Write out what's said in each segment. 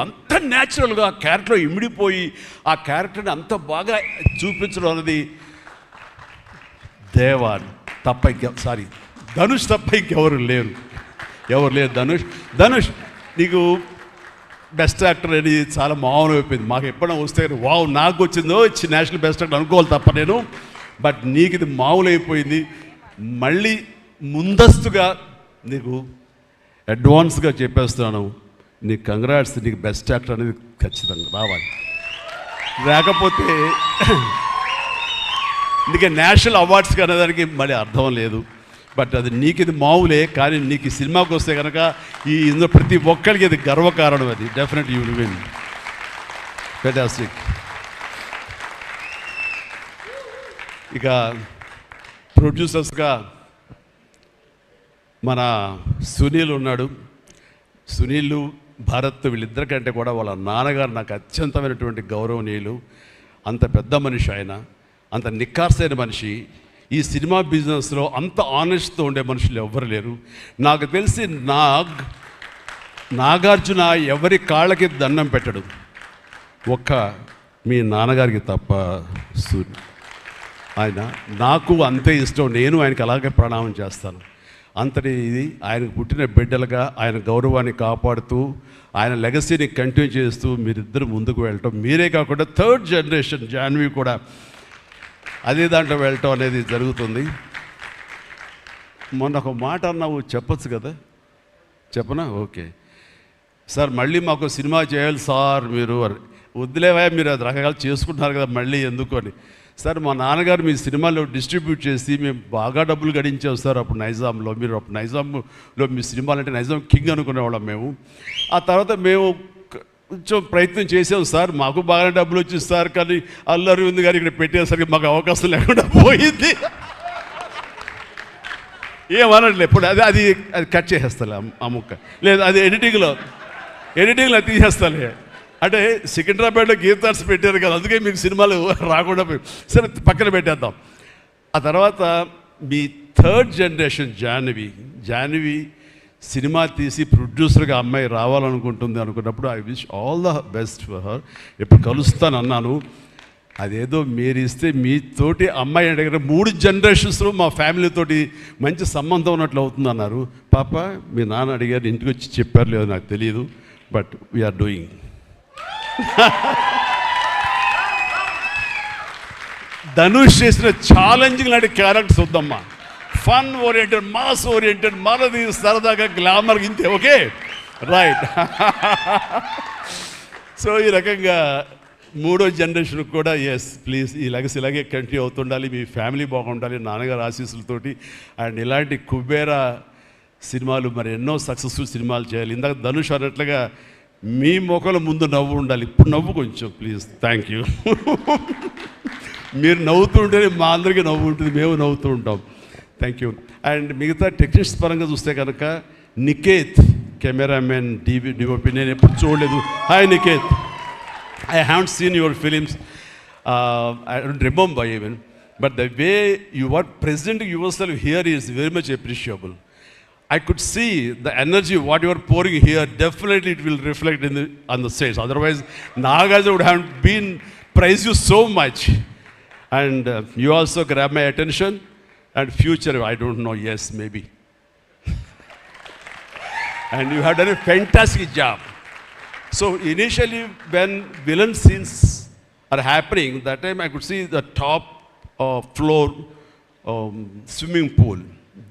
అంత న్యాచురల్గా ఆ క్యారెక్టర్లో ఇమిడిపోయి ఆ క్యారెక్టర్ని అంత బాగా చూపించడం అనేది దేవా తప్ప ధనుష్ తప్ప ఇంకెవరు లేరు. ధనుష్ నీకు బెస్ట్ యాక్టర్ అని చాలా మామూలు అయిపోయింది. మాకు ఎప్పుడైనా వస్తే వావ్ నాకు వచ్చిందో నేషనల్ బెస్ట్ యాక్టర్ అనుకోవాలి తప్ప నేను. బట్ నీకు ఇది మామూలు అయిపోయింది. మళ్ళీ ముందస్తుగా నీకు అడ్వాన్స్గా చెప్పేస్తున్నాను, నీకు కంగ్రాట్స్. నీకు బెస్ట్ యాక్టర్ అనేది ఖచ్చితంగా రావాలి. లేకపోతే నీకు నేషనల్ అవార్డ్స్కి అనేదానికి మళ్ళీ అర్థం లేదు. బట్ అది నీకు ఇది మామూలే. కానీ నీకు ఈ సినిమాకి వస్తే కనుక ఇందులో ప్రతి ఒక్కరికి ఇది గర్వకారణం. అది definite you will win. Fantastic. ఇక ప్రొడ్యూసర్స్గా మన సునీల్ ఉన్నాడు. సునీల్, భారత్ వీళ్ళిద్దరికంటే కూడా వాళ్ళ నాన్నగారు నాకు అత్యంతమైనటువంటి గౌరవనీయులు. అంత పెద్ద మనిషి ఆయన, అంత నిక్కార్సైన మనిషి. ఈ సినిమా బిజినెస్లో అంత ఆనెస్ట్తో ఉండే మనుషులు ఎవ్వరు లేరు. నాకు తెలిసి నాగార్జున ఎవరి కాళ్ళకి దండం పెట్టడు, ఒక్క మీ నాన్నగారికి తప్ప. ఆయన నాకు అంతే ఇష్టం. నేను ఆయనకి అలాగే ప్రణామం చేస్తాను. అంతటి ఇది ఆయనకు పుట్టిన బిడ్డలుగా ఆయన గౌరవాన్ని కాపాడుతూ ఆయన లెగసీని కంటిన్యూ చేస్తూ మీరిద్దరు ముందుకు వెళ్ళటం, మీరే కాకుండా థర్డ్ జనరేషన్ జాన్వి కూడా అదే దాంట్లో వెళ్ళటం అనేది జరుగుతుంది. మొన్న ఒక మాట అన్నావు, చెప్పచ్చు కదా? చెప్పనా? ఓకే సార్, మళ్ళీ మాకు సినిమా చేయాలి సార్. మీరు వద్దులేవా, మీరు అది రకరకాలు చేసుకుంటున్నారు కదా, మళ్ళీ ఎందుకు అని. సార్, మా నాన్నగారు మీ సినిమాలో డిస్ట్రిబ్యూట్ చేసి మేము బాగా డబ్బులు గడించాం సార్. అప్పుడు నైజాంలో మీరు నైజాంలో మీ సినిమాలు అంటే నైజాం కింగ్ అనుకునేవాళ్ళం మేము. ఆ తర్వాత మేము కొంచెం ప్రయత్నం చేసాం సార్, మాకు బాగానే డబ్బులు వచ్చింది సార్. కానీ అల్లు అరవింద్ గారు ఇక్కడ పెట్టేసరికి మాకు అవకాశం లేకుండా పోయింది. ఏమనట్లే ఇప్పుడు అది కట్ చేసేస్తాలే ఆ ముక్క. లేదు, అది ఎడిటింగ్లో తీసేస్తాలే. అంటే సికింద్రాబాద్లో గీతార్స్ పెట్టారు కదా, అందుకే మీకు సినిమాలు రాకుండా పోయి సరే పక్కన పెట్టేద్దాం. ఆ తర్వాత మీ థర్డ్ జనరేషన్ జాహ్నవి సినిమా తీసి ప్రొడ్యూసర్గా అమ్మాయి రావాలనుకుంటుంది అనుకున్నప్పుడు I wish all the best for her. ఎప్పుడు కలుస్తాను అన్నాను. అదేదో మీరు ఇస్తే మీతోటి అమ్మాయి దగ్గర 3 జనరేషన్స్లో మా ఫ్యామిలీతోటి మంచి సంబంధం ఉన్నట్లు అవుతుంది అన్నారు. పాప మీ నాన్న అడిగారు, ఇంటికి వచ్చి చెప్పారు లేదో నాకు తెలియదు. But we are doing. ధనుష్ చేసిన ఛాలెంజింగ్ లాంటి క్యారెక్టర్స్ వద్దమ్మా. ఫన్ ఓరియంటెడ్, మాస్ ఓరియంటెడ్, మనది సరదాగా గ్లామర్ ఇంతే. Okay right. సో ఈ రకంగా 3వ జనరేషన్ కూడా ఎస్ ప్లీజ్ ఈ లెగసీ ఇలాగే కంటిన్యూ అవుతుండాలి. మీ ఫ్యామిలీ బాగుండాలి నాన్నగారు ఆశీస్సులతోటి. అండ్ ఇలాంటి కుబేరా సినిమాలు మరి ఎన్నో సక్సెస్ఫుల్ సినిమాలు చేయాలి. ఇందాక ధనుష్ అన్నట్లుగా మీ మొక్కల ముందు నవ్వు ఉండాలి. ఇప్పుడు నవ్వు కొంచెం ప్లీజ్. Thank you. మీరు నవ్వుతూ ఉంటేనే మా అందరికీ నవ్వు ఉంటుంది, మేము నవ్వుతూ ఉంటాం. Thank you. అండ్ మిగతా టెక్నీషియన్స్ పరంగా చూస్తే కనుక నికేత్ కెమెరామెన్ డిఓపి నేను ఎప్పుడు చూడలేదు. Hi Niket, I haven't seen your films, I don't remember even, but the way you are present yourself here is very much appreciable. I could see the energy what you are pouring here. Definitely it will reflect on the stage. Otherwise, Nagarjuna would have been praised you so much. And you also grab my attention. And future, I don't know. Yes, maybe. And you have done a fantastic job. So initially, when villain scenes are happening, that time I could see the top floor swimming pool.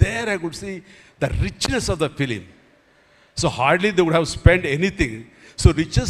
There I could see the richness of the film. So hardly they would have spent anything. So riches